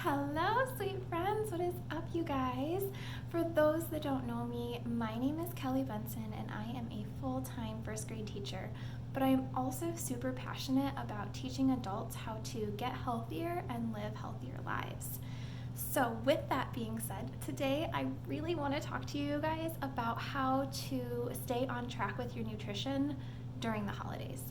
Hello, sweet friends. What is up, you guys? For those that don't know me, my name is Kelly Benson, and I am a full-time first grade teacher. But I'm also super passionate about teaching adults how to get healthier and live healthier lives. So, with that being said, today I really want to talk to you guys about how to stay on track with your nutrition during the holidays.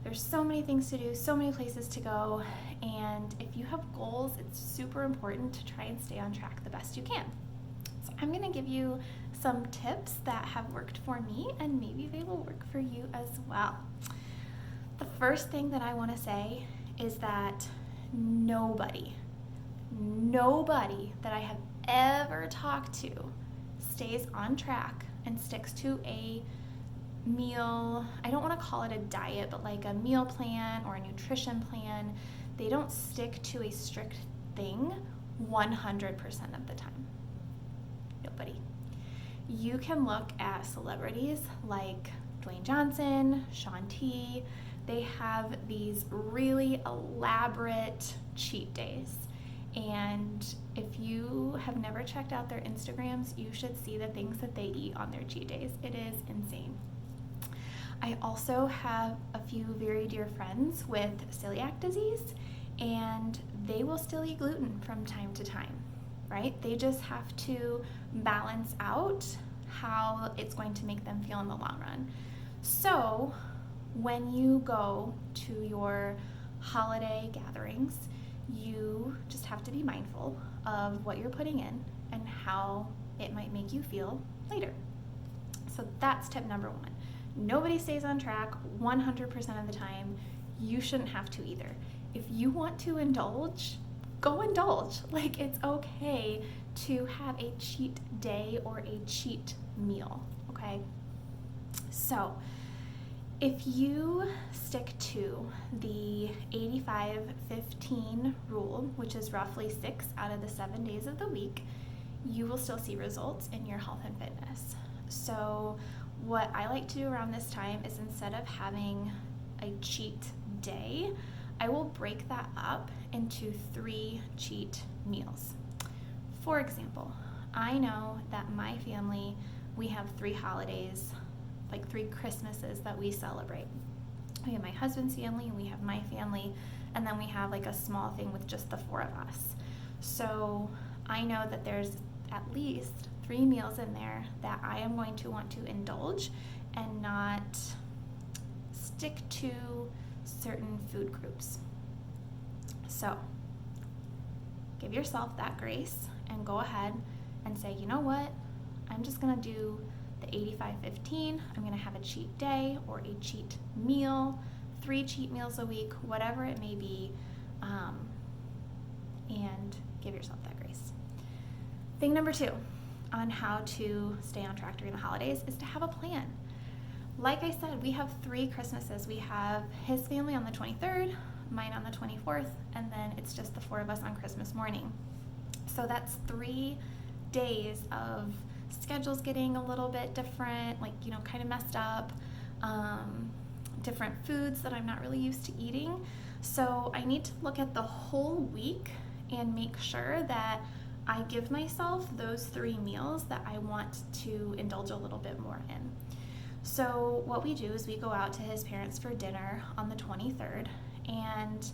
There's so many things to do, so many places to go, and if you have goals, it's super important to try and stay on track the best you can. So I'm going to give you some tips that have worked for me, and maybe they will work for you as well. The first thing that I want to say is that nobody that I have ever talked to stays on track and sticks to a meal. I don't want to call it a diet, but like a meal plan or a nutrition plan. They don't stick to a strict thing 100% of the time. Nobody. You can look at celebrities like Dwayne Johnson, Shaun T. They have these really elaborate cheat days. And if you have never checked out their Instagrams, you should see the things that they eat on their cheat days. It is insane. I also have a few very dear friends with celiac disease, and they will still eat gluten from time to time, right? They just have to balance out how it's going to make them feel in the long run. So when you go to your holiday gatherings, you just have to be mindful of what you're putting in and how it might make you feel later. So that's tip number one. Nobody stays on track 100% of the time. You shouldn't have to either. If you want to indulge, go indulge. Like, it's okay to have a cheat day or a cheat meal, okay? So, if you stick to the 85-15 rule, which is roughly 6 out of the 7 days of the week, you will still see results in your health and fitness. So, what I like to do around this time is, instead of having a cheat day, I will break that up into 3 cheat meals. For example, I know that my family, we have 3 holidays, like 3 Christmases that we celebrate. We have my husband's family, and we have my family, and then we have like a small thing with just the 4 of us. So I know that there's at least 3 meals in there that I am going to want to indulge and not stick to certain food groups. So give yourself that grace and go ahead and say, you know what, I'm just going to do the 85-15. I'm going to have a cheat day or a cheat meal, 3 cheat meals a week, whatever it may be, and give yourself that grace. Thing number 2 on how to stay on track during the holidays is to have a plan. Like I said, we have 3 Christmases. We have his family on the 23rd, mine on the 24th, and then it's just the 4 of us on Christmas morning. So that's 3 days of schedules getting a little bit different, like, kind of messed up, different foods that I'm not really used to eating. So I need to look at the whole week and make sure that I give myself those 3 meals that I want to indulge a little bit more in. So what we do is we go out to his parents for dinner on the 23rd, and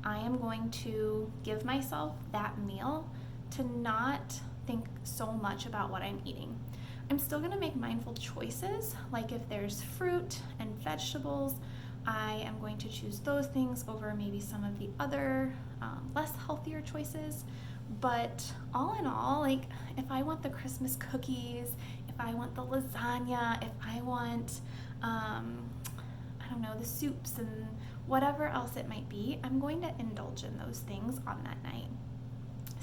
I am going to give myself that meal to not think so much about what I'm eating. I'm still going to make mindful choices, like if there's fruit and vegetables, I am going to choose those things over maybe some of the other less healthier choices. But all in all, like, if I want the Christmas cookies, if I want the lasagna, if I want, the soups and whatever else it might be, I'm going to indulge in those things on that night.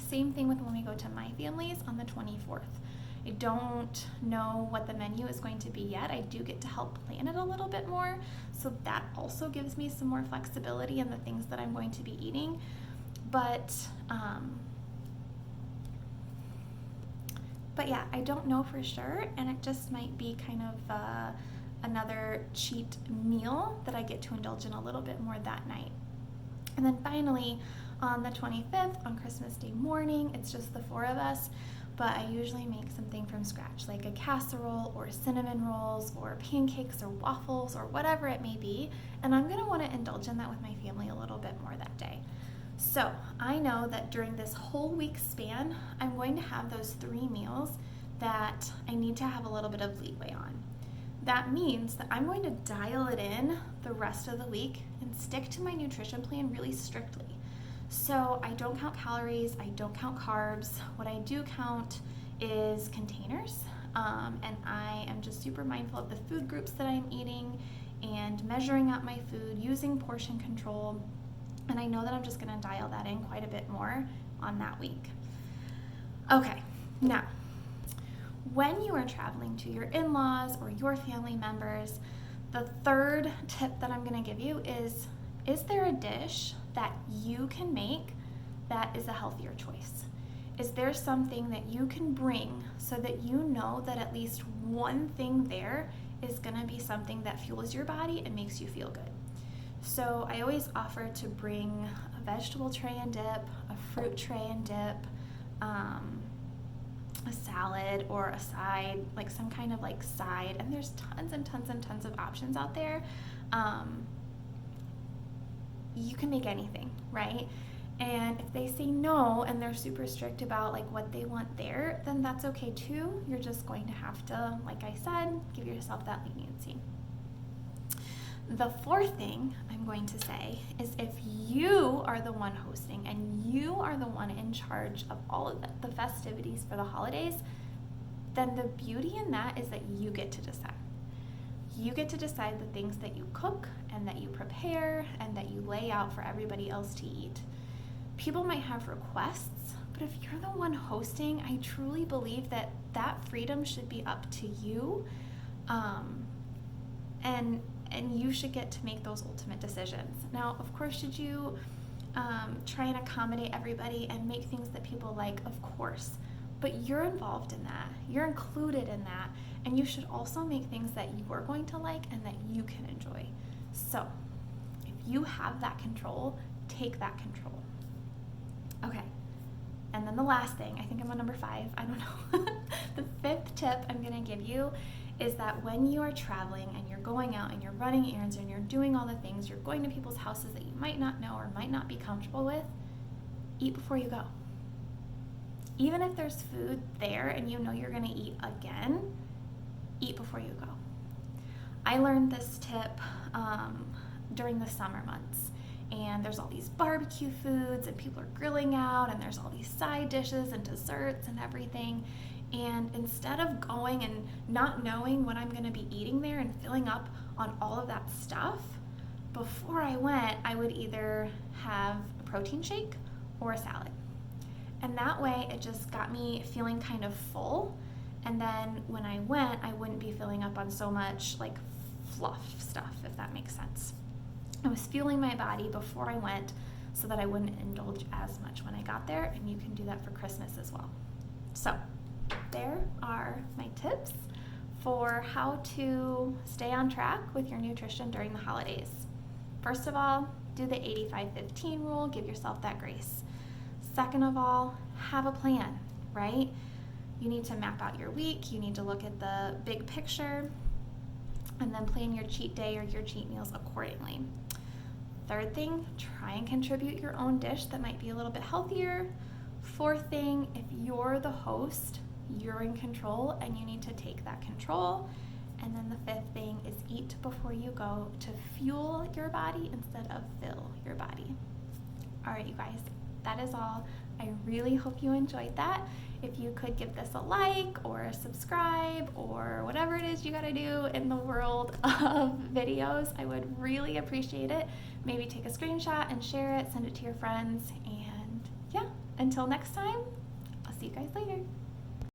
Same thing with when we go to my family's on the 24th. I don't know what the menu is going to be yet. I do get to help plan it a little bit more, so that also gives me some more flexibility in the things that I'm going to be eating. But yeah, I don't know for sure, and it just might be kind of another cheat meal that I get to indulge in a little bit more that night. And then finally, on the 25th, on Christmas Day morning, it's just the 4 of us, but I usually make something from scratch, like a casserole or cinnamon rolls or pancakes or waffles or whatever it may be, and I'm going to want to indulge in that with my family a little bit more that day. So I know that during this whole week span, I'm going to have those 3 meals that I need to have a little bit of leeway on. That means that I'm going to dial it in the rest of the week and stick to my nutrition plan really strictly. So I don't count calories, I don't count carbs. What I do count is containers, and I am just super mindful of the food groups that I'm eating and measuring out my food, using portion control, and I know that I'm just going to dial that in quite a bit more on that week. Okay, now, when you are traveling to your in-laws or your family members, the third tip that I'm going to give you is there a dish that you can make that is a healthier choice? Is there something that you can bring so that you know that at least one thing there is going to be something that fuels your body and makes you feel good? So I always offer to bring a vegetable tray and dip, a fruit tray and dip, a salad or a side, like some kind of like side, and there's tons and tons and tons of options out there. You can make anything, right? And if they say no and they're super strict about like what they want there, then that's okay too. You're just going to have to, like I said, give yourself that leniency. The fourth thing I'm going to say is if you are the one hosting and you are the one in charge of all of the festivities for the holidays, then the beauty in that is that you get to decide. You get to decide the things that you cook and that you prepare and that you lay out for everybody else to eat. People might have requests, but if you're the one hosting, I truly believe that that freedom should be up to you, and you should get to make those ultimate decisions. Now, of course, should you try and accommodate everybody and make things that people like? Of course, but you're involved in that. You're included in that, and you should also make things that you are going to like and that you can enjoy. So, if you have that control, take that control. Okay, and then the last thing, I think I'm on number 5, I don't know. The 5th tip I'm gonna give you is that when you are traveling and you're going out and you're running errands and you're doing all the things, you're going to people's houses that you might not know or might not be comfortable with, eat before you go. Even if there's food there and you know you're gonna eat again, eat before you go. I learned this tip during the summer months. And there's all these barbecue foods and people are grilling out and there's all these side dishes and desserts and everything. And instead of going and not knowing what I'm going to be eating there and filling up on all of that stuff, before I went, I would either have a protein shake or a salad. And that way it just got me feeling kind of full. And then when I went, I wouldn't be filling up on so much like fluff stuff, if that makes sense. I was fueling my body before I went so that I wouldn't indulge as much when I got there, and you can do that for Christmas as well. So there are my tips for how to stay on track with your nutrition during the holidays. First of all, do the 85-15 rule, give yourself that grace. Second of all, have a plan, right? You need to map out your week, you need to look at the big picture, and then plan your cheat day or your cheat meals accordingly. Third thing, try and contribute your own dish that might be a little bit healthier. Fourth thing, if you're the host, you're in control and you need to take that control. And then the 5th thing is eat before you go to fuel your body instead of fill your body. All right, you guys, that is all. I really hope you enjoyed that. If you could give this a like or subscribe or whatever it is you gotta do in the world of videos, I would really appreciate it. Maybe take a screenshot and share it, send it to your friends, and yeah, until next time, I'll see you guys later.